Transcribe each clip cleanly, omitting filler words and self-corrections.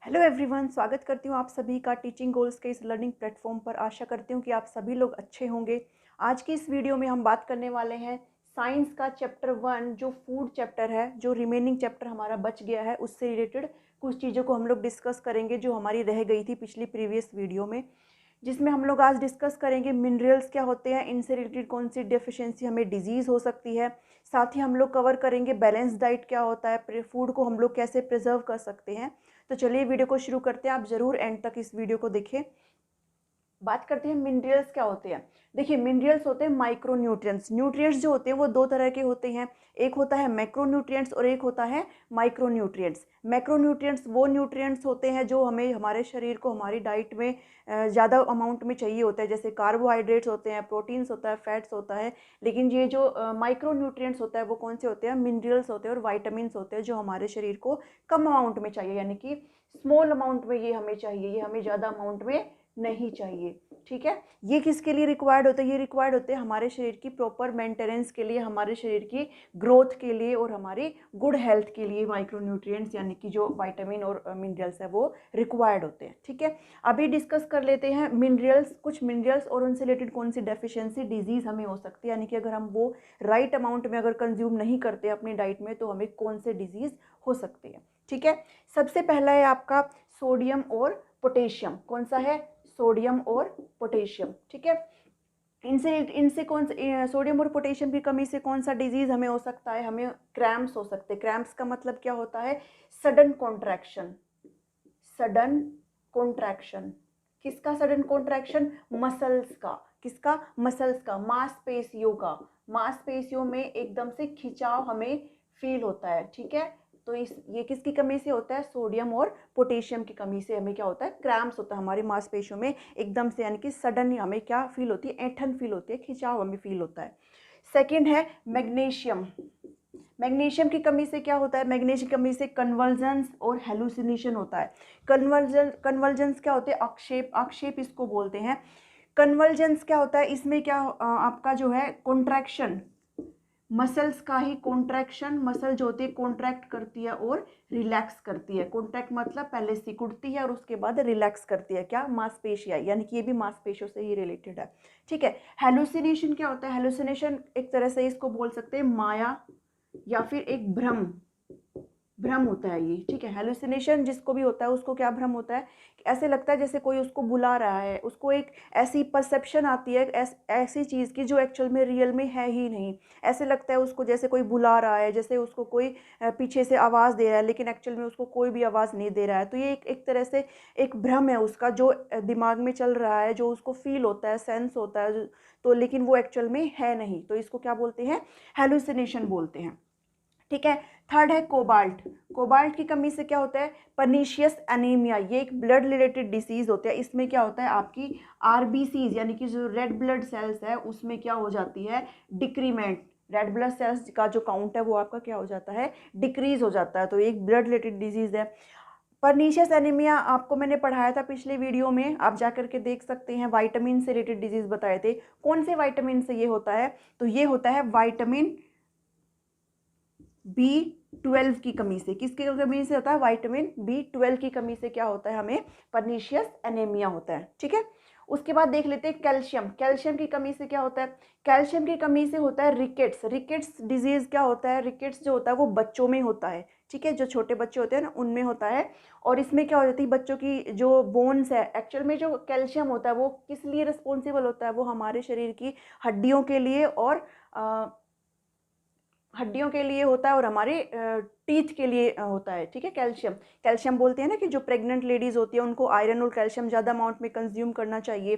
Hello everyone, स्वागत करती हूँ आप सभी का टीचिंग गोल्स के इस लर्निंग प्लेटफॉर्म पर। आशा करती हूँ कि आप सभी लोग अच्छे होंगे। आज की इस वीडियो में हम बात करने वाले हैं साइंस का चैप्टर 1 जो फूड चैप्टर है, जो रिमेनिंग चैप्टर हमारा बच गया है उससे रिलेटेड कुछ चीज़ों को हम लोग डिस्कस करेंगे जो हमारी रह गई थी पिछली प्रीवियस वीडियो में, जिसमें हम लोग आज डिस्कस करेंगे मिनरल्स क्या होते हैं, इनसे रिलेटेड कौन सी डेफिशिएंसी हमें डिजीज़ हो सकती है। साथ ही हम लोग कवर करेंगे बैलेंस डाइट क्या होता है, फूड को हम लोग कैसे प्रिजर्व कर सकते हैं। तो चलिए वीडियो को शुरू करते हैं। आप ज़रूर एंड तक इस वीडियो को देखें। बात करते हैं मिनरल्स क्या होते हैं। देखिए, मिनरल्स होते हैं माइक्रो न्यूट्रिएंट्स। न्यूट्रिएंट्स जो होते हैं वो दो तरह के होते हैं, एक होता है मैक्रो न्यूट्रिएंट्स और एक होता है माइक्रो न्यूट्रिएंट्स। मैक्रो न्यूट्रिएंट्स वो न्यूट्रिएंट्स होते हैं जो हमें हमारे शरीर को हमारी डाइट में ज़्यादा अमाउंट में चाहिए होता है, जैसे कार्बोहाइड्रेट्स होते हैं, प्रोटीन्स होता है, फैट्स होता है। लेकिन ये जो माइक्रो न्यूट्रिएंट्स होता है वो कौन से होते हैं, मिनरल्स होते हैं और वाइटामिन्स होते हैं जो हमारे शरीर को कम अमाउंट में चाहिए, यानी कि स्मॉल अमाउंट में ये हमें चाहिए, ये हमें ज़्यादा अमाउंट में नहीं चाहिए। ठीक है, ये किसके लिए रिक्वायर्ड होता है, ये रिक्वायर्ड होते हैं हमारे शरीर की प्रॉपर मेंटेनेंस के लिए, हमारे शरीर की ग्रोथ के लिए और हमारी गुड हेल्थ के लिए माइक्रोन्यूट्रिएंट्स यानी कि जो विटामिन और मिनरल्स है वो रिक्वायर्ड होते हैं। ठीक है, अभी डिस्कस कर लेते हैं मिनरल्स, कुछ मिनरल्स और उनसे रिलेटेड कौन सी डेफिशिएंसी डिजीज़ हमें हो सकती है, यानी कि अगर हम वो राइट अमाउंट में अगर कंज्यूम नहीं करते अपनी डाइट में तो हमें कौन से डिजीज़ हो सकते हैं। ठीक है, सबसे पहला है आपका सोडियम और पोटेशियम। कौन सा है, सोडियम और पोटेशियम। ठीक है, इनसे इनसे कौन से सोडियम और पोटेशियम की कमी से कौन सा डिजीज हमें हो सकता है, हमें क्रैम्प्स हो सकते हैं। क्रैम्प्स का मतलब क्या होता है, सडन कॉन्ट्रैक्शन। सडन कॉन्ट्रैक्शन किसका, सडन कॉन्ट्रैक्शन मसल्स का। किसका, मसल्स का, मांसपेशियों का। मांसपेशियों में एकदम से खिंचाव हमें फील होता है। ठीक है, तो ये किसकी कमी से होता है, सोडियम और पोटेशियम की कमी से हमें क्या होता है, क्रैम्प्स होता है हमारी मांसपेशियों में एकदम से, यानी कि सडन हमें क्या फील होती है, ऐंठन फील होती है, खिंचाव हमें फील होता है। सेकंड है मैग्नीशियम। मैग्नीशियम की कमी से क्या होता है, मैग्नीशियम की कमी से कन्वर्जेंस और हेलुसिनेशन होता है। कन्वर्जेंस क्या होते हैं, आक्षेप, आक्षेप इसको बोलते हैं। कन्वर्जेंस क्या होता है, इसमें क्या आपका जो है कॉन्ट्रैक्शन, मसल्स का ही कॉन्ट्रैक्शन, मसल जो होती है कॉन्ट्रैक्ट करती है और रिलैक्स करती है। कॉन्ट्रैक्ट मतलब पहले सिकुड़ती है और उसके बाद रिलैक्स करती है, क्या, मांसपेशियां, यानी कि ये भी मांसपेशियों से ही रिलेटेड है। ठीक है, हेलुसिनेशन क्या होता है, हेलुसिनेशन एक तरह से इसको बोल सकते हैं माया या फिर एक भ्रम, भ्रम होता है ये। ठीक है, हेलुसिनेशन जिसको भी होता है उसको क्या भ्रम होता है, ऐसे लगता है जैसे कोई उसको बुला रहा है, उसको एक ऐसी परसेप्शन आती है ऐसी चीज़ की जो एक्चुअल में रियल में है ही नहीं। ऐसे लगता है उसको जैसे कोई बुला रहा है, जैसे उसको कोई पीछे से आवाज़ दे रहा है, लेकिन एक्चुअल में उसको कोई भी आवाज़ नहीं दे रहा है। तो ये एक तरह से एक भ्रम है उसका, जो दिमाग में चल रहा है, जो उसको फील होता है, सेंस होता है, तो लेकिन वो एक्चुअल में है नहीं। तो इसको क्या बोलते हैं, हेलुसिनेशन बोलते हैं। ठीक है, थर्ड है कोबाल्ट। कोबाल्ट की कमी से क्या होता है, पर्नीशियस एनीमिया। ये एक ब्लड रिलेटेड डिसीज होता है। इसमें क्या होता है, आपकी आरबीसीज यानी कि जो रेड ब्लड सेल्स है उसमें क्या हो जाती है, डिक्रीमेंट। रेड ब्लड सेल्स का जो काउंट है वो आपका क्या हो जाता है, डिक्रीज हो जाता है। तो एक ब्लड रिलेटेड डिजीज है। पर्नीशियस एनीमिया आपको मैंने पढ़ाया था पिछले वीडियो में, आप जाकर के देख सकते हैं। विटामिन से रिलेटेड डिजीज बताए थे। कौन से विटामिन से ये होता है, तो ये होता है विटामिन B12 की कमी से। किसकी कमी से होता है, विटामिन B12 की कमी से क्या होता है, हमें पर्नीशियस एनीमिया होता है। ठीक है, उसके बाद देख लेते हैं कैल्शियम। कैल्शियम की कमी से क्या होता है, कैल्शियम की कमी से होता है रिकेट्स। रिकेट्स डिजीज क्या होता है, रिकेट्स जो होता है वो बच्चों में होता है। ठीक है, जो छोटे बच्चे होते हैं ना उनमें होता है। और इसमें क्या हो जाती है, बच्चों की जो बोन्स है, एक्चुअल में जो कैल्शियम होता है वो किस लिए रिस्पॉन्सिबल होता है, वो हमारे शरीर की हड्डियों के लिए और हड्डियों के लिए होता है और हमारे टीथ के लिए होता है। ठीक है, कैल्शियम, कैल्शियम बोलते हैं ना कि जो प्रेग्नेंट लेडीज़ होती है उनको आयरन और कैल्शियम ज़्यादा अमाउंट में कंज्यूम करना चाहिए।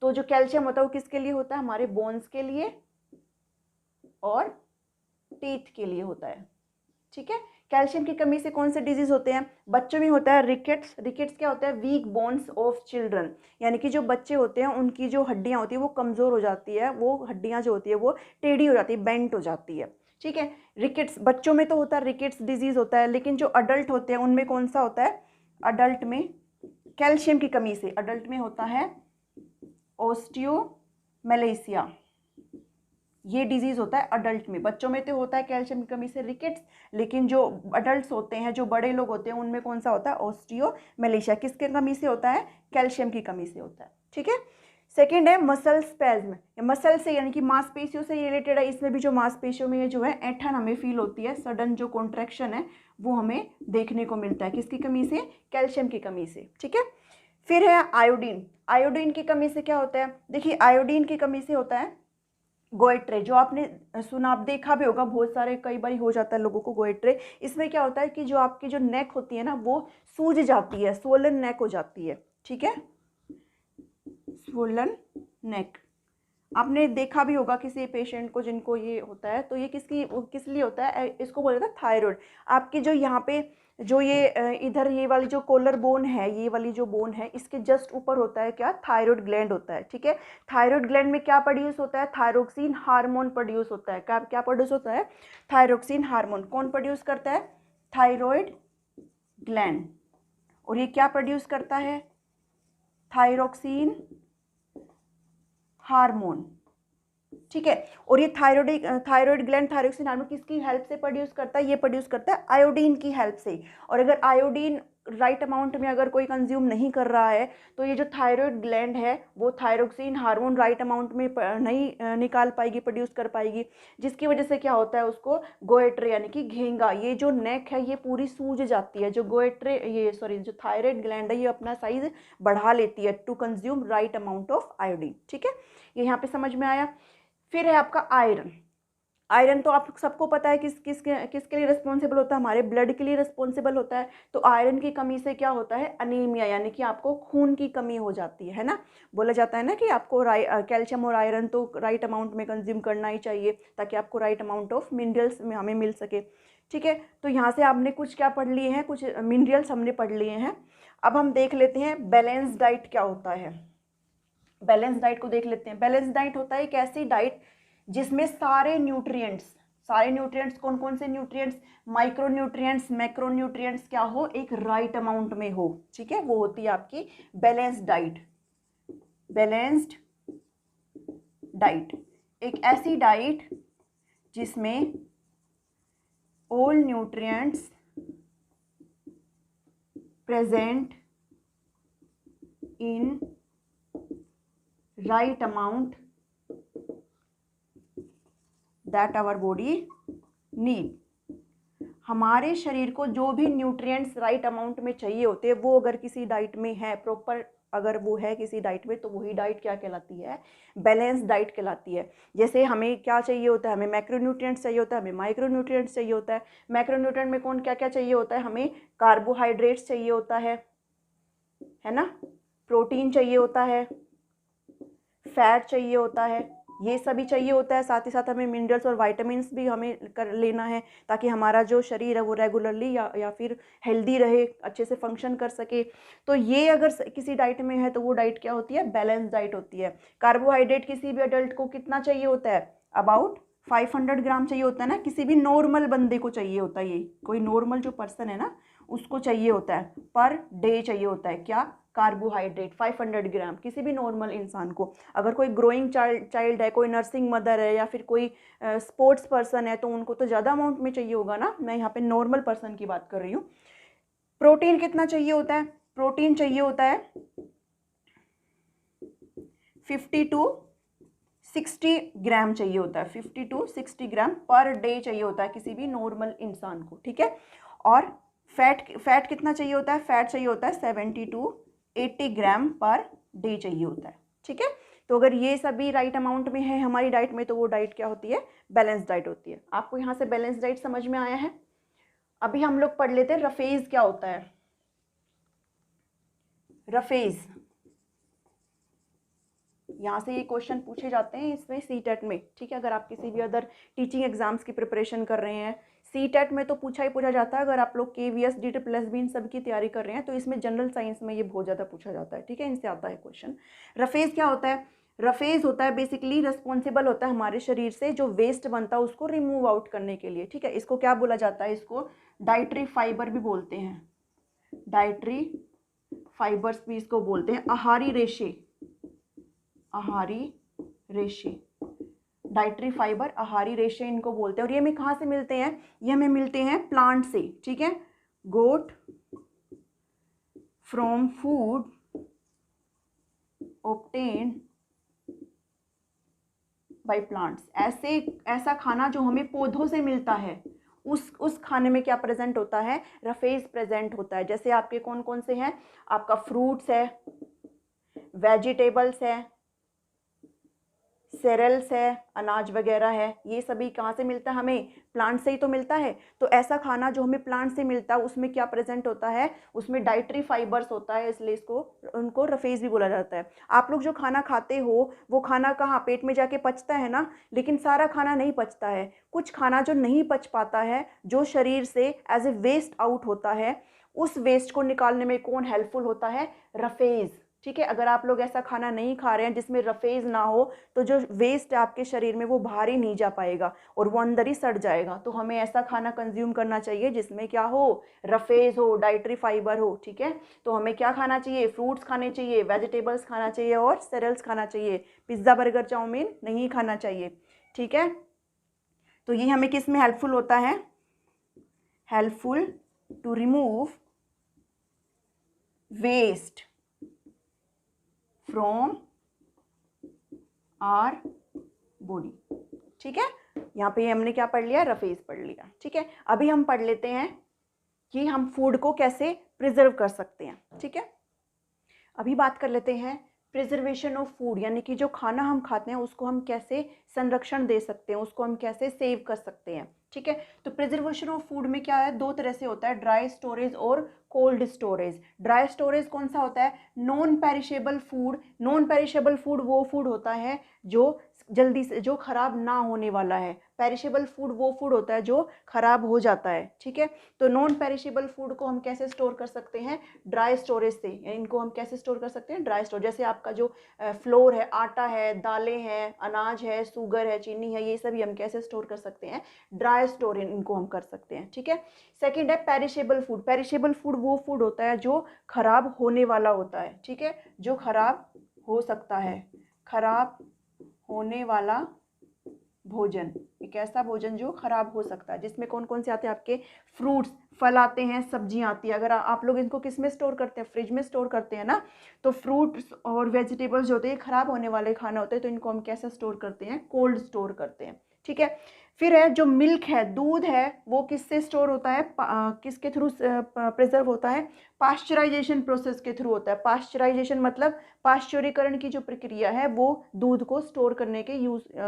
तो जो कैल्शियम होता है वो किसके लिए होता है, हमारे बोन्स के लिए और टीथ के लिए होता है। ठीक है, कैल्शियम की कमी से कौन से डिजीज होते हैं, बच्चों में होता है रिकेट्स। रिकेट्स क्या होता है, वीक बोन्स ऑफ चिल्ड्रन, यानी कि जो बच्चे होते हैं उनकी जो हड्डियां होती है वो कमज़ोर हो जाती है, वो हड्डियां जो होती है वो टेढ़ी हो जाती है, बेंट हो जाती है। ठीक है, रिकेट्स बच्चों में तो होता है, रिकेट्स डिजीज होता है। लेकिन जो अडल्ट होते हैं उनमें कौन सा होता है, अडल्ट में कैल्शियम की कमी से अडल्ट में होता है ऑस्टियोमेलेसिया। ये डिजीज़ होता है अडल्ट में। बच्चों में तो होता है कैल्शियम की कमी से रिकेट्स, लेकिन जो अडल्ट होते हैं, जो बड़े लोग होते हैं, उनमें कौन सा होता है? ऑस्टियोमेलेशिया। किसके कमी से होता है? कैल्शियम की कमी से होता है। ठीक है। सेकेंड है मसल स्पैज्म। मसल से यानी कि मांसपेशियों से रिलेटेड है। इसमें भी जो मांसपेशियों में जो है ऐंठन हमें फील होती है, सडन जो कॉन्ट्रैक्शन है वो हमें देखने को मिलता है। किसकी कमी से? कैल्शियम की कमी से। ठीक है। फिर है आयोडीन। आयोडीन की कमी से क्या होता है? देखिए आयोडीन की कमी से होता है गोइट्रे, जो आपने सुना, आप देखा भी होगा, बहुत सारे कई बार हो जाता है लोगों को गोइट्रे। इसमें क्या होता है कि जो आपकी जो नेक होती है ना वो सूज जाती है, स्वोलन नेक हो जाती है। ठीक है, स्वोलन नेक। आपने देखा भी होगा किसी पेशेंट को जिनको ये होता है, तो ये किस लिए होता है? इसको बोला जाता है थायराइड। आपकी जो यहाँ पे जो ये इधर ये वाली जो कॉलर बोन है, ये वाली जो बोन है, इसके जस्ट ऊपर होता है क्या? थायराइड ग्लैंड होता है। ठीक है। थायराइड ग्लैंड में क्या प्रोड्यूस होता है? थायरोक्सिन हार्मोन प्रोड्यूस होता है। क्या प्रोड्यूस होता है? Thyroxine hormone. कौन प्रोड्यूस करता है? Thyroid gland. और ये क्या प्रोड्यूस करता है? Thyroxine hormone. ठीक है। और ये थायराइड ग्लैंड थायरोक्सिन हार्मोन किसकी हेल्प से प्रोड्यूस करता है? ये प्रोड्यूस करता है आयोडीन की हेल्प से। और अगर आयोडीन राइट अमाउंट में अगर कोई कंज्यूम नहीं कर रहा है तो ये जो थायराइड ग्लैंड है वो थायरोक्सिन हार्मोन राइट अमाउंट में नहीं निकाल पाएगी, प्रोड्यूस कर पाएगी, जिसकी वजह से क्या होता है? उसको गोएट्रे यानी कि घेंगा, ये जो नेक है ये पूरी सूज जाती है। जो थायराइड ग्लैंड है ये अपना साइज बढ़ा लेती है to consume right amount of iodine. ठीक है, ये यहाँ पे समझ में आया। फिर है आपका आयरन। आयरन तो आप सबको पता है किसके लिए रिस्पॉन्सिबल होता है? हमारे ब्लड के लिए रिस्पॉन्सिबल होता है। तो आयरन की कमी से क्या होता है? अनीमिया, यानी कि आपको खून की कमी हो जाती है ना। बोला जाता है ना कि आपको कैल्शियम और आयरन तो राइट अमाउंट में कंज्यूम करना ही चाहिए ताकि आपको राइट अमाउंट ऑफ मिनरल्स में हमें मिल सके। ठीक है, तो यहाँ से आपने कुछ क्या पढ़ लिए हैं? कुछ मिनरल्स हमने पढ़ लिए हैं। अब हम देख लेते हैं बैलेंस डाइट क्या होता है। बैलेंस डाइट को देख लेते हैं। बैलेंस डाइट होता है एक ऐसी डाइट जिसमें सारे न्यूट्रिएंट्स कौन कौन से nutrients? Micro nutrients, macro nutrients क्या हो? एक राइट अमाउंट में हो। ठीक है, वो होती है आपकी बैलेंस्ड डाइट। बैलेंस्ड डाइट एक ऐसी डाइट जिसमें all nutrients present in right amount that our body need। हमारे शरीर को जो भी न्यूट्रिएंट्स राइट अमाउंट में चाहिए होते हैं वो अगर किसी डाइट में है, प्रॉपर अगर वो है किसी डाइट में, तो वही डाइट क्या कहलाती है? बैलेंस डाइट कहलाती है। जैसे हमें क्या चाहिए होता है? हमें मैक्रोन्यूट्रिएंट्स चाहिए होता है, हमें माइक्रोन्यूट्रिएंट्स चाहिए होता है। मैक्रोन्यूट्रिएंट में कौन क्या क्या चाहिए होता है? हमें कार्बोहाइड्रेट्स चाहिए होता है ना, प्रोटीन चाहिए होता है, फैट चाहिए होता है, ये सभी चाहिए होता है। साथ ही साथ हमें मिनरल्स और वाइटामिन्स भी हमें कर लेना है ताकि हमारा जो शरीर है वो रेगुलरली या फिर हेल्दी रहे, अच्छे से फंक्शन कर सके। तो ये अगर किसी डाइट में है तो वो डाइट क्या होती है? बैलेंस डाइट होती है। कार्बोहाइड्रेट किसी भी अडल्ट को कितना चाहिए होता है? अबाउट 500 ग्राम चाहिए होता है ना। किसी भी नॉर्मल बंदे को चाहिए होता है, ये कोई नॉर्मल जो पर्सन है ना उसको चाहिए होता है, पर डे चाहिए होता है क्या? कार्बोहाइड्रेट 500 ग्राम किसी भी नॉर्मल इंसान को। अगर कोई ग्रोइंग चाइल्ड है, कोई नर्सिंग मदर है या फिर कोई स्पोर्ट्स पर्सन है तो उनको तो ज़्यादा अमाउंट में चाहिए होगा ना। मैं यहाँ पे नॉर्मल पर्सन की बात कर रही हूँ। प्रोटीन कितना चाहिए होता है? प्रोटीन चाहिए होता है 50 to 60 ग्राम चाहिए होता है। 50 to 60 ग्राम पर डे चाहिए होता है किसी भी नॉर्मल इंसान को। ठीक है, और फैट कितना चाहिए होता है? फैट चाहिए होता है 70 to 80 ग्राम पर डे चाहिए होता है। ठीक है, तो अगर ये सभी राइट अमाउंट में है हमारी डाइट में तो वो डाइट क्या होती है? बैलेंस डाइट होती है। आपको यहाँ से बैलेंस डाइट समझ में आया है? अभी हम लोग पढ़ लेते हैं रफेज क्या होता है। रफेज, यहाँ से ये क्वेश्चन पूछे जाते हैं इसमें सीटेट में। ठीक है, अगर आप किसी भी अदर टीचिंग एग्जाम्स की प्रिपरेशन कर रहे हैं, सीटेट में तो पूछा ही पूछा जाता है। अगर आप लोग KVS DSSB इन सब की तैयारी कर रहे हैं तो इसमें जनरल साइंस में ये बहुत ज़्यादा पूछा जाता है। ठीक है, इनसे आता है क्वेश्चन। रफेज क्या होता है? रफेज होता है बेसिकली रिस्पॉन्सिबल होता है हमारे शरीर से जो वेस्ट बनता है उसको रिमूव आउट करने के लिए। ठीक है, इसको क्या बोला जाता है? इसको डाइटरी फाइबर भी बोलते हैं। डाइटरी फाइबर्स भी इसको बोलते हैं। आहारी रेशे, आहारी रेशे। डाइटरी फाइबर, आहारी रेशे इनको बोलते हैं। और ये हमें कहाँ से मिलते हैं? ये हमें मिलते हैं प्लांट से, ठीक है। Got from food obtained by plants. ऐसा खाना जो हमें पौधों से मिलता है, उस खाने में क्या प्रेजेंट होता है? रफेज प्रेजेंट होता है। जैसे आपके कौन कौन से हैं? आपका फ्रूट्स है, वेजिटेबल्स है, सेरेल्स है, अनाज वगैरह है, ये सभी कहाँ से मिलता है? हमें प्लांट से ही तो मिलता है। तो ऐसा खाना जो हमें प्लांट से मिलता है उसमें क्या प्रेजेंट होता है? उसमें डाइटरी फाइबर्स होता है, इसलिए उनको रफेज भी बोला जाता है। आप लोग जो खाना खाते हो वो खाना कहाँ? पेट में जाके पचता है ना, लेकिन सारा खाना नहीं पचता है। कुछ खाना जो नहीं पच पाता है, जो शरीर से एज ए वेस्ट आउट होता है, उस वेस्ट को निकालने में कौन हेल्पफुल होता है? रफेज, ठीक है। अगर आप लोग ऐसा खाना नहीं खा रहे हैं जिसमें रफेज ना हो, तो जो वेस्ट है आपके शरीर में वो बाहर ही नहीं जा पाएगा और वो अंदर ही सड़ जाएगा। तो हमें ऐसा खाना कंज्यूम करना चाहिए जिसमें क्या हो? रफेज हो, डाइटरी फाइबर हो, ठीक है। तो हमें क्या खाना चाहिए? फ्रूट्स खाने चाहिए, वेजिटेबल्स खाना चाहिए और सेरेल्स खाना चाहिए। पिज्ज़ा, बर्गर, चाउमीन नहीं खाना चाहिए, ठीक है। तो ये हमें किस में हेल्पफुल होता है? Helpful to remove waste from our body, ठीक है। यहाँ पे हमने क्या पढ़ लिया? रफेज पढ़ लिया, ठीक है। अभी हम पढ़ लेते हैं कि हम फूड को कैसे प्रिजर्व कर सकते हैं, ठीक है। अभी बात कर लेते हैं प्रिजर्वेशन ऑफ फूड, यानी कि जो खाना हम खाते हैं उसको हम कैसे संरक्षण दे सकते हैं, उसको हम कैसे सेव कर सकते हैं, ठीक है। तो प्रिजर्वेशन ऑफ फूड में क्या है? दो तरह से होता है, ड्राई स्टोरेज और कोल्ड स्टोरेज। ड्राई स्टोरेज कौन सा होता है? Non perishable food. Non perishable food वो फूड होता है जो जल्दी से, जो खराब ना होने वाला है। पेरिशेबल फूड वो फूड होता है जो खराब हो जाता है, ठीक है। तो नॉन पेरिशेबल फूड को हम कैसे स्टोर कर सकते हैं? ड्राई स्टोरेज से। इनको हम कैसे स्टोर कर सकते हैं? Dry store. जैसे आपका जो फ्लोर है, आटा है, दालें हैं, अनाज है, शुगर है, चीनी है, ये सभी हम कैसे स्टोर कर सकते हैं? ड्राई स्टोर इनको हम कर सकते हैं, ठीक है। सेकेंड है पेरिशेबल फूड। पेरिशेबल फूड वो फूड होता है जो खराब होने वाला होता है, ठीक है, जो खराब हो सकता है। खराब होने वाला भोजन, एक ऐसा भोजन जो खराब हो सकता है, जिसमें कौन कौन से आते हैं? आपके फ्रूट्स, फल आते हैं, सब्जियां आती है। अगर आप लोग इनको किस में स्टोर करते हैं? फ्रिज में स्टोर करते हैं ना। तो फ्रूट्स और वेजिटेबल्स जो होते हैं खराब होने वाले खाना होते हैं, तो इनको हम कैसे स्टोर करते हैं? कोल्ड स्टोर करते हैं, ठीक है। फिर है जो मिल्क है, दूध है, वो किससे स्टोर होता है? किसके थ्रू प्रिजर्व होता है? पाश्चराइजेशन प्रोसेस के थ्रू होता है। पाश्चराइजेशन मतलब पाश्चुरीकरण की जो प्रक्रिया है वो दूध को स्टोर करने के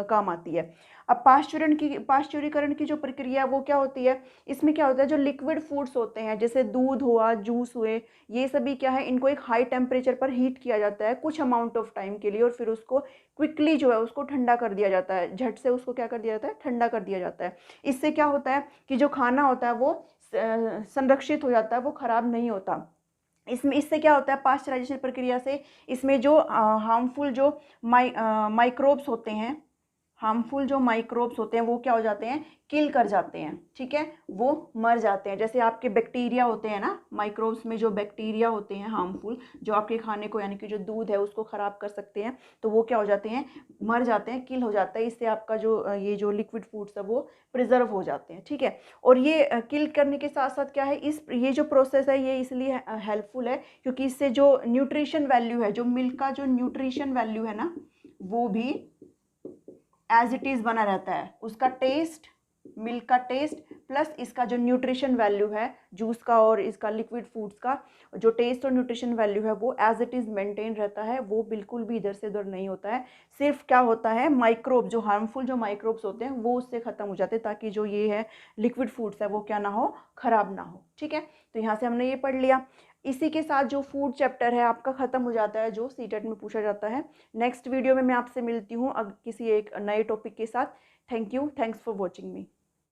काम आती है। अब पाश्चुरीकरण की जो प्रक्रिया वो क्या होती है? इसमें क्या होता है? जो लिक्विड फूड्स होते हैं जैसे दूध हुआ, जूस हुए, ये सभी क्या है? इनको एक हाई टेम्परेचर पर हीट किया जाता है कुछ अमाउंट ऑफ टाइम के लिए, और फिर उसको क्विकली जो है उसको ठंडा कर दिया जाता है। झट से उसको क्या कर दिया जाता है? ठंडा कर दिया जाता है। इससे क्या होता है कि जो खाना होता है वो संरक्षित हो जाता है, वो खराब नहीं होता। इससे क्या होता है? पाश्चराइजेशन प्रक्रिया से इसमें जो हार्मफुल जो माइक्रोब्स होते हैं, हार्मफुल जो माइक्रोब्स होते हैं वो क्या हो जाते हैं? किल कर जाते हैं, ठीक है, वो मर जाते हैं। जैसे आपके बैक्टीरिया होते हैं ना, माइक्रोब्स में जो बैक्टीरिया होते हैं हार्मफुल, जो आपके खाने को यानी कि जो दूध है उसको ख़राब कर सकते हैं, तो वो क्या हो जाते हैं? मर जाते हैं, किल हो जाता है। इससे आपका जो ये जो लिक्विड फूड्स है वो प्रिजर्व हो जाते हैं, ठीक है। और ये किल करने के साथ साथ क्या है, ये जो प्रोसेस है ये इसलिए हेल्पफुल है क्योंकि इससे जो न्यूट्रिशन वैल्यू है, जो मिल्क का जो न्यूट्रिशन वैल्यू है ना, वो भी एज इट इज़ बना रहता है। उसका टेस्ट, मिल्क का टेस्ट प्लस इसका जो न्यूट्रिशन वैल्यू है जूस का और इसका लिक्विड फूड्स का जो टेस्ट और न्यूट्रिशन वैल्यू है वो एज इट इज़ मेंटेन रहता है। वो बिल्कुल भी इधर से उधर नहीं होता है। सिर्फ क्या होता है? माइक्रोब, जो हार्मफुल जो माइक्रोब्स होते हैं वो उससे ख़त्म हो जाते हैं, ताकि जो ये है लिक्विड फूड्स है वो क्या ना हो? ख़राब ना हो, ठीक है। तो यहाँ से हमने ये पढ़ लिया। इसी के साथ जो फूड चैप्टर है आपका ख़त्म हो जाता है, जो सीटेट में पूछा जाता है। नेक्स्ट वीडियो में मैं आपसे मिलती हूँ अब किसी एक नए टॉपिक के साथ। Thank you, thanks for watching me.